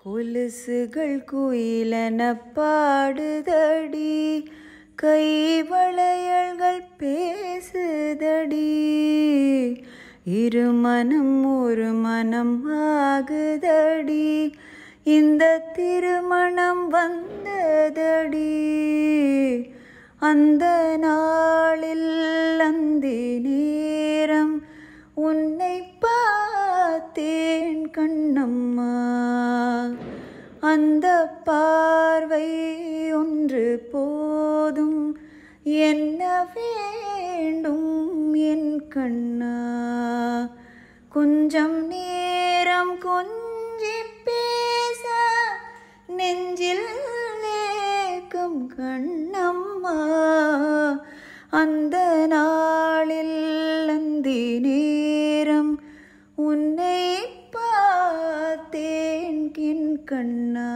கொலுசுகள் குயிலென பாடுதடி, கைவளையல்கள் பேசுதடி, இருமனம் ஒரு மனம் ஆகுதடி, இந்த திருமணம் வந்ததடி. அந்த நாளில் அந்தி நேரம் உன்னை பார்த்தேன் கண்ணம்மா, அந்த பார்வை ஒன்று போதும், என்ன வேண்டும் என் கண்ணா. கொஞ்சம் நேரம் கொஞ்சி பேச நெஞ்சில் ஏக்கம் கண்ணம்மா, அந்த நாளில் அந்தி நேரம் உன்னை பார்த்தேன் என் கண்ணா.